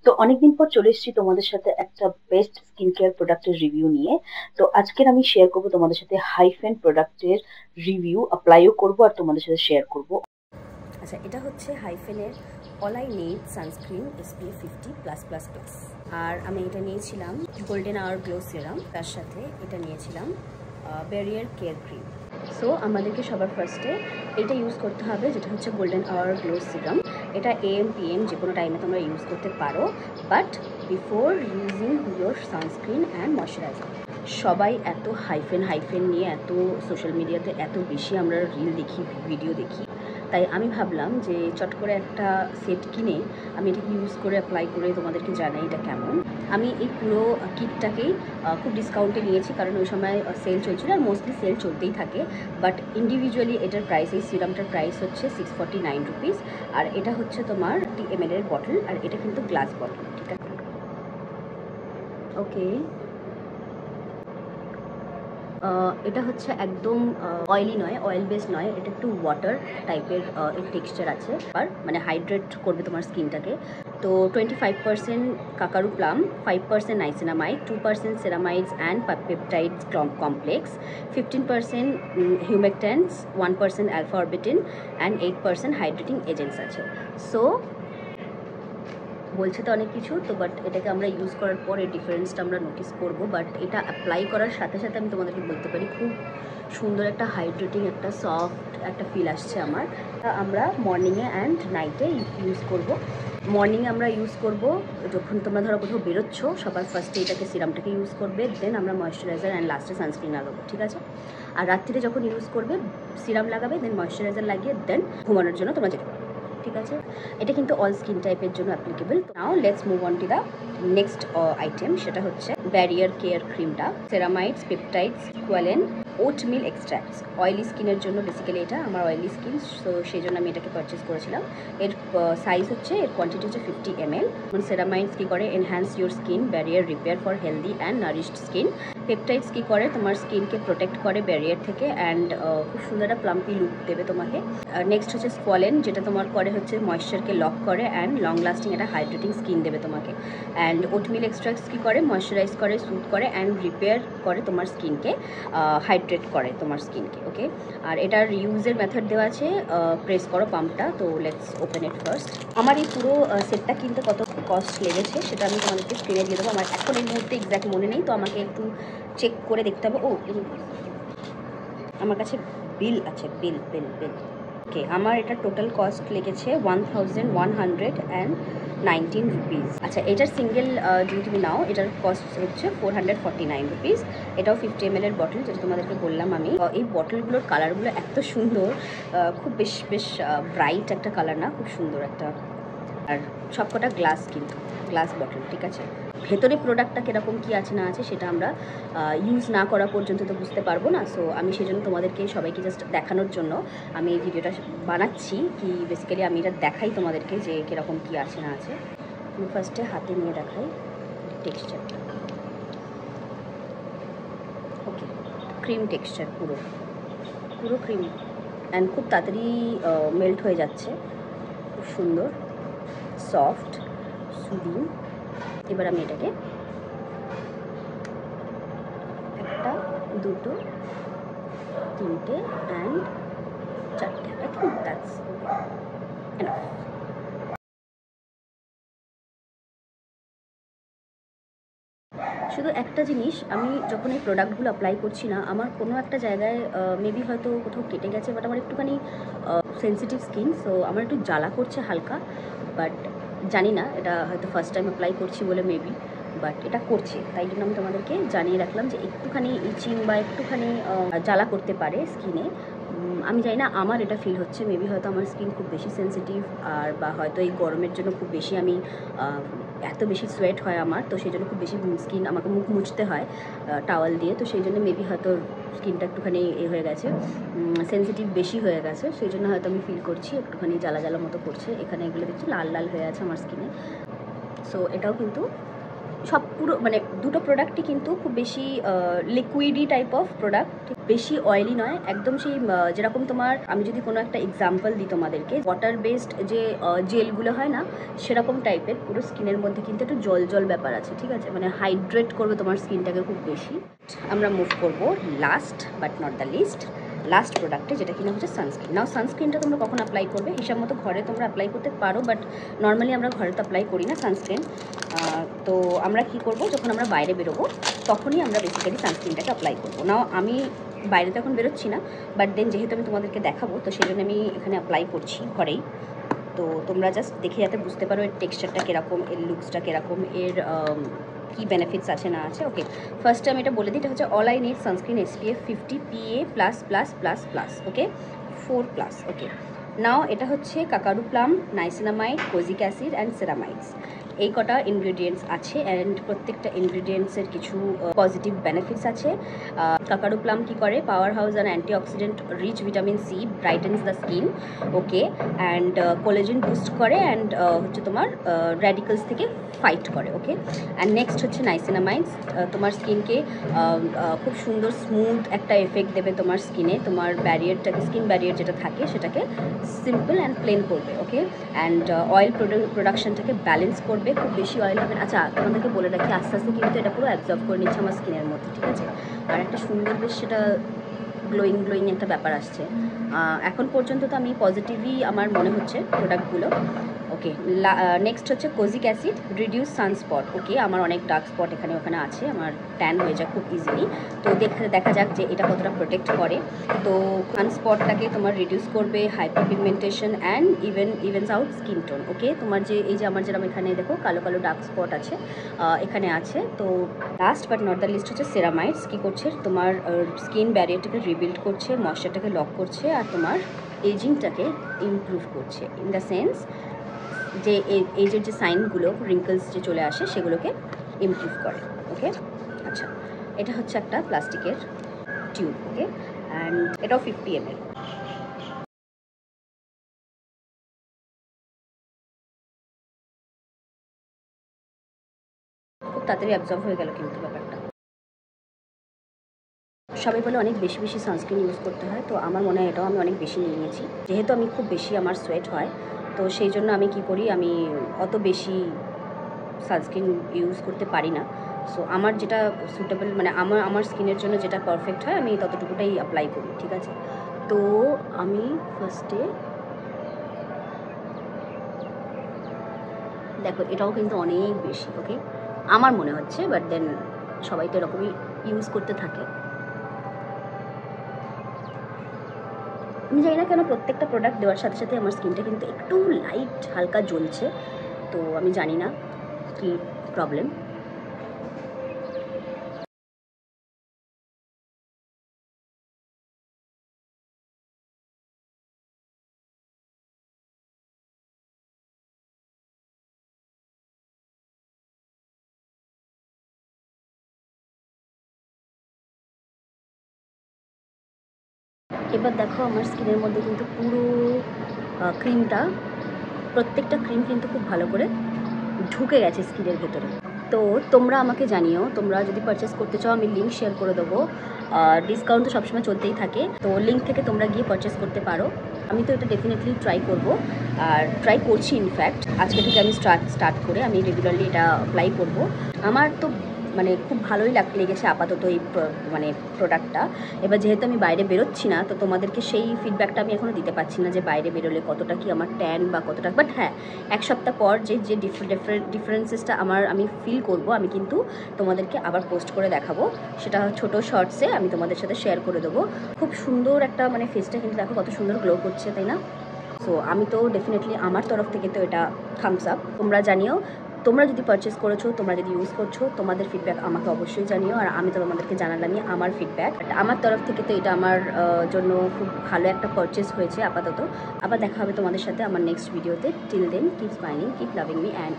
তো অনেকদিন পর চলে এসেছি তোমাদের সাথে একটা বেস্ট স্কিন কেয়ার প্রোডাক্টের রিভিউ নিয়ে। তো আজকের আমি শেয়ার করব তোমাদের সাথে হাইফেন প্রোডাক্টের রিভিউ, অ্যাপ্লাইও করব আর তোমাদের সাথে শেয়ার করব। আচ্ছা, এটা হচ্ছে হাইফেনের all I need sunscreen SPF 50+++। আর আমি এটা নিয়েছিলাম গোল্ডেন আওয়ার গ্লো সিরাম, তার সাথে এটা নিয়েছিলাম ব্যারিয়ার কেয়ার ক্রিম। সো আমাদেরকে সবার ফার্স্টে এটা ইউজ করতে হবে, যেটা হচ্ছে গোল্ডেন আওয়ার গ্লো সিরাম। এটা AM PM যে কোনো টাইমে তোমরা ইউজ করতে পারো, but before using your sunscreen and moisturiser. সবাই এত হাইফেন নিয়ে এত সোশ্যাল মিডিয়াতে এত বেশি আমরা রিল দেখি, ভিডিও দেখি, তাই আমি ভাবলাম যে চট করে একটা সেট কিনে আমি এটাকে ইউজ করে অ্যাপ্লাই করে তোমাদেরকে জানাই এটা কেমন। আমি এই পুরো কিটটাকেই খুব ডিসকাউন্টে নিয়েছি, কারণ ওই সময় সেল চলছিল আর মোস্টলি সেল চলতেই থাকে। বাট ইন্ডিভিজুয়ালি এটার প্রাইস, এই সিরামটার প্রাইস হচ্ছে 649 রুপিস। আর এটা হচ্ছে তোমার 30 ml এর বটল, আর এটা কিন্তু গ্লাস বটল, ঠিক আছে? ওকে, এটা হচ্ছে একদম অয়েলি নয়, অয়েল বেস নয়, এটা একটু ওয়াটার টাইপের এর টেক্সচার আছে, আর মানে হাইড্রেট করবে তোমার স্কিনটাকে। তো 25% Kakadu plum, 5% niacinamide, 2% ceramides and peptides complex, 15% humectants, 1% alpha arbutin and 8% hydrating agents আছে। সো বলছে তো অনেক কিছু, তো বাট এটাকে আমরা ইউজ করার পর এই ডিফারেন্সটা আমরা নোটিস করব। বাট এটা অ্যাপ্লাই করার সাথে সাথে আমি তোমাদেরকে বলতে পারি খুব সুন্দর একটা হাইড্রেটিং, একটা সফট একটা ফিল আসছে আমার। আমরা মর্নিংয়ে অ্যান্ড নাইটে ইউজ করব। মর্নিংয়ে আমরা ইউজ করব যখন তোমরা ধরো কোথাও বেরোচ্ছ, সবার ফার্স্টে এটাকে সিরামটাকে ইউজ করবে, দেন আমরা ময়শ্চারাইজার অ্যান্ড লাস্টে সানস্ক্রিন লাগাবো, ঠিক আছে? আর রাত্রিরে যখন ইউজ করবে সিরাম লাগাবে, দেন ময়শ্চারাইজার লাগিয়ে দেন ঘুমানোর জন্য তোমরা যেতে পারো, ঠিক আছে? এটা কিন্তু অল স্কিন টাইপের জন্য applicable. Now let's move on to the next item, সেটা হচ্ছে ব্যারিয়ার কেয়ার ক্রিমটা। Ceramides, peptides, squalane, oatmeal extracts. Oily স্কিনের জন্য বেসিক্যালি, এটা আমার অয়েলি স্কিন, সো সেই জন্য আমি এটাকে পারচেস করেছিলাম। এর সাইজ হচ্ছে, এর কোয়ান্টিটি হচ্ছে 50 ml। সেরামাইডস কী করে, enhance your skin barrier repair for healthy and nourished skin. Peptides কী করে, তোমার স্কিনকে প্রোটেক্ট করে ব্যারিয়ার থেকে অ্যান্ড খুব সুন্দর একটা প্লাম্পি লুক দেবে তোমাকে। নেক্সট হচ্ছে স্কোয়ালেন, যেটা তোমার করে হচ্ছে ময়েশ্চারকে লক করে অ্যান্ড লং লাস্টিং একটা হাইড্রেটিং স্কিন দেবে তোমাকে। অ্যান্ড ওটমিল এক্সট্রাক্টস কী করে, ময়েশ্চারাইজ করে, স্যুট করে অ্যান্ড রিপেয়ার করে তোমার স্কিনকে, হাইড্রেট করে তোমার স্কিনকে, ওকে? আর এটার ইউজের মেথড দেওয়া আছে, প্রেস করো পাম্পটা। তো লেটস ওপেন ইট ফার্স্ট। আমার এই পুরো সেটটা কিনতে কত কস্ট লেগেছে সেটা আমি তোমাদেরকে স্ক্রিনে দিয়ে দেবো। আমার এখন এই মুহূর্তে এক্স্যাক্ট মনে নেই, তো আমাকে একটু চেক করে দেখতে হবে। আমার কাছে বিল আছে, বিল। ওকে, আমার এটা টোটাল কস্ট লেগেছে 1119 রুপিস। আচ্ছা, এটার সিঙ্গেল যদি তুমি নাও, এটার কস্ট হচ্ছে 449 রুপিস। এটাও 50 ml এর বটল, যেটা তোমাদেরকে বললাম আমি। এই বটলগুলোর কালারগুলো এত সুন্দর, খুব বেশ ব্রাইট একটা কালার, না খুব সুন্দর একটা। আর সবকটা গ্লাস, কিন্তু গ্লাস বটল, ঠিক আছে? ভেতরে প্রোডাক্টটা কীরকম কী আছে না আছে সেটা আমরা ইউজ না করা পর্যন্ত তো বুঝতে পারবো না। সো আমি সেই জন্য তোমাদেরকে সবাইকে জাস্ট দেখানোর জন্য আমি এই ভিডিওটা বানাচ্ছি, কি বেসিক্যালি আমি এটা দেখাই তোমাদেরকে যে কীরকম কী আছে না আছে। আমি ফার্স্টে হাতে নিয়ে দেখাই টেক্সচারটা। ওকে, ক্রিম টেক্সচার, পুরো ক্রিম অ্যান্ড খুব তাড়াতাড়ি মেল্ট হয়ে যাচ্ছে, খুব সুন্দর, সফট, সুদিং। এবার আমি এটাকে একটা, দুটো, তিনটে অ্যান্ড চারটে, আই থিঙ্ক দ্যাটস এনাফ। শুধু একটা জিনিস, আমি যখন এই প্রোডাক্টগুলো অ্যাপ্লাই করছি না, আমার কোনো একটা জায়গায় মেবি হয়তো কোথাও কেটে গেছে, বাট আমার একটুখানি সেন্সিটিভ স্কিন, সো আমার একটু জ্বালা করছে হালকা। বাট জানি না, এটা হয়তো ফার্স্ট টাইম অ্যাপ্লাই করছি বলে মেবি, বাট এটা করছে, তাই জন্য আমি তোমাদেরকে জানিয়ে রাখলাম যে একটুখানি ইচিং বা একটুখানি জ্বালা করতে পারে স্কিনে। আমি জানি না, আমার এটা ফিল হচ্ছে, মেবি হয়তো আমার স্কিন খুব বেশি সেন্সিটিভ, আর বা হয়তো এই গরমের জন্য খুব বেশি আমি এত বেশি সোয়েট হয় আমার, তো সেই জন্য খুব বেশি স্কিন আমাকে মুখ মুছতে হয় টাওয়াল দিয়ে, তো সেই জন্য মেবি হয়তো স্কিনটা একটুখানি হয়ে গেছে, সেন্সিটিভ বেশি হয়ে গেছে, সেই জন্য হয়তো আমি ফিল করছি একটুখানি জ্বালা মতো করছে। এখানে এগুলো দেখছি লাল হয়ে আছে আমার স্কিনে। সো এটাও কিন্তু সব পুরো মানে দুটো প্রোডাক্টই কিন্তু খুব বেশি লিকুইডি টাইপ অফ প্রোডাক্ট, বেশি অয়েলি নয়, একদম সেই যেরকম তোমার, আমি যদি কোনো একটা এক্সাম্পল দিই তোমাদেরকে, ওয়াটার বেসড যে জেলগুলো হয় না সেরকম টাইপের, পুরো স্কিনের মধ্যে কিন্তু একটু জল জল ব্যাপার আছে, ঠিক আছে, মানে হাইড্রেট করবে তোমার স্কিনটাকে খুব বেশি। আমরা মুভ করব last but not the least, last প্রোডাক্টে, যেটা কিনা হচ্ছে সানস্ক্রিন। নাও সানস্ক্রিনটা তোমরা কখন অ্যাপ্লাই করবে, হিসাব মতো ঘরে তোমরা অ্যাপ্লাই করতে পারো, বাট নর্মালি আমরা ঘরে তো অ্যাপ্লাই করি না সানস্ক্রিন। তো আমরা কি করব, যখন আমরা বাইরে বেরোবো তখনই আমরা বেসিক্যালি সানস্ক্রিনটাকে অ্যাপ্লাই করবো। নাও আমি বাইরে তো এখন বেরোচ্ছি না, বাট দেন যেহেতু আমি তোমাদেরকে দেখাবো তো সেই জন্য আমি এখানে অ্যাপ্লাই করছি ঘরেই। তো তোমরা জাস্ট দেখে যাতে বুঝতে পারো এর টেক্সচারটা কীরকম, এর লুকসটা কীরকম, এর কি বেনিফিটস আছে না আছে। ওকে, ফার্স্টে আমি এটা বলে দিই, এটা হচ্ছে all I need sunscreen SPF 50 PA++++, okay 4+। Okay, now এটা হচ্ছে Kakadu plum, niacinamide, kojic acid and ceramides, এই কটা ইনগ্রিডিয়েন্টস আছে, অ্যান্ড প্রত্যেকটা ইনগ্রিডিয়েন্টসের কিছু পজিটিভ বেনিফিটস আছে। কাকারু প্লাম কী করে, powerhouse and antioxidant rich vitamin C, brightens the skin, okay, and collagen boost করে, অ্যান্ড হচ্ছে তোমার র্যাডিক্যালস থেকে ফাইট করে, ওকে। অ্যান্ড নেক্সট হচ্ছে নাইসিনামাইডস, তোমার স্কিনকে খুব সুন্দর স্মুথ একটা এফেক্ট দেবে তোমার স্কিনে, তোমার ব্যারিয়ারটাকে, স্কিন ব্যারিয়ার যেটা থাকে সেটাকে সিম্পল অ্যান্ড প্লেন করবে, ওকে। অ্যান্ড অয়েল প্রোডাকশনটাকে ব্যালেন্স করবে, খুব বেশি অয়েল হবে। আচ্ছা, তোমাদেরকে বলে রাখি, আস্তে আস্তে কিন্তু এটা পুরো অ্যাবজর্ব করে নিচ্ছে আমার স্কিনের মধ্যে, ঠিক আছে। আর একটা সুন্দর বেশ সেটা গ্লোয়িং একটা ব্যাপার আসছে। এখন পর্যন্ত তো আমি পজিটিভই আমার মনে হচ্ছে প্রোডাক্টগুলো, ওকে। নেক্সট হচ্ছে কোজিক অ্যাসিড, রিডিউস সানস্পট, ওকে। আমার অনেক ডার্ক স্পট এখানে ওখানে আছে, আমার ট্যান হয়ে যায় খুব ইজিলি, তো দেখা যাক যে এটা কতটা প্রোটেক্ট করে। তো সানস্পটটাকে তোমার রিডিউস করবে, hyperpigmentation and evens out skin tone, okay. তোমার যে এই যে আমার যেরকম এখানে দেখো কালো কালো ডার্ক স্পট আছে এখানে আছে। তো last but not the least হচ্ছে সেরামাইডস, কী করছে, তোমার স্কিন ব্যারিয়ারটাকে রিবিল্ড করছে, ময়েশ্চারটাকে লক করছে, আর তোমার এজিংটাকে ইমপ্রুভ করছে, ইন দ্য সেন্স যে এজের যে সাইনগুলো, রিঙ্কলস যে চলে আসে সেগুলোকে ইমপ্রুভ করে, ওকে। আচ্ছা, এটা হচ্ছে একটা প্লাস্টিকের টিউব, ওকে, অ্যান্ড এটাও 50 ml। খুব তাড়াতাড়ি অ্যাবজর্ব হয়ে গেল কিন্তু ব্যাপারটা। সবাই বলে অনেক বেশি বেশি সানস্ক্রিন ইউজ করতে হয়, তো আমার মনে হয় এটাও আমি অনেক বেশি নিয়ে নিয়েছি, যেহেতু আমি খুব বেশি আমার সোয়েট হয়, তো সেই জন্য আমি কি করি, আমি অত বেশি সানস্ক্রিন ইউজ করতে পারি না। সো আমার যেটা সুটেবল, মানে আমার স্কিনের জন্য যেটা পারফেক্ট হয় আমি ততটুকুটাই অ্যাপ্লাই করি, ঠিক আছে। তো আমি ফার্স্টে দেখো, এটাও কিন্তু অনেক বেশি, ওকে, আমার মনে হচ্ছে, বাট দেন সবাই তো এরকমই ইউজ করতে থাকে। আমি জানি না কেন প্রত্যেকটা প্রোডাক্ট দেওয়ার সাথে সাথে আমার স্কিনটা কিন্তু একটু লাইট হালকা জ্বলছে, তো আমি জানি না কি প্রবলেম। এবার দেখো আমার স্কিনের মধ্যে কিন্তু পুরো ক্রিমটা, প্রত্যেকটা ক্রিম কিন্তু খুব ভালো করে ঢুকে গেছে স্কিনের ভেতরে। তো তোমরা আমাকে জানিও, তোমরা যদি পারচেস করতে চাও আমি লিঙ্ক শেয়ার করে দেবো, ডিসকাউন্ট তো সবসময় চলতেই থাকে, তো লিঙ্ক থেকে তোমরা গিয়ে পারচেস করতে পারো। আমি তো এটা ডেফিনেটলি ট্রাই করব, আর ট্রাই করছি, ইনফ্যাক্ট আজকে থেকে আমি স্টার্ট করে আমি রেগুলারলি এটা অ্যাপ্লাই করব। আমার তো মানে খুব ভালোই লেগেছে আপাতত এই মানে প্রোডাক্টটা। এবার যেহেতু আমি বাইরে বেরোচ্ছি না, তো তোমাদেরকে সেই ফিডব্যাকটা আমি এখনও দিতে পারছি না যে বাইরে বেরোলে কতটা কি আমার ট্যান বা কতটা, বাট হ্যাঁ, এক সপ্তাহ পর যে ডিফারেন্সেসটা আমি ফিল করব, আমি কিন্তু তোমাদেরকে আবার পোস্ট করে দেখাবো, সেটা ছোট শর্টসে আমি তোমাদের সাথে শেয়ার করে দেবো। খুব সুন্দর একটা মানে ফেসটা কিন্তু দেখো কত সুন্দর গ্লো করছে, তাই না? সো আমি তো ডেফিনেটলি আমার তরফ থেকে তো এটা থামস আপ। তোমরা জানিও, তোমরা যদি পারচেস করেছো, তোমরা যদি ইউজ করছো, তোমাদের ফিডব্যাক আমাকে অবশ্যই জানিও, আর আমি তো তোমাদেরকে জানালামই আমার ফিডব্যাক। আমার তরফ থেকে তো এটা আমার জন্য খুব ভালো একটা পারচেস হয়েছে আপাতত। আবার দেখা হবে তোমাদের সাথে আমার নেক্সট ভিডিওতে। Till then, keep smiling, keep loving me, and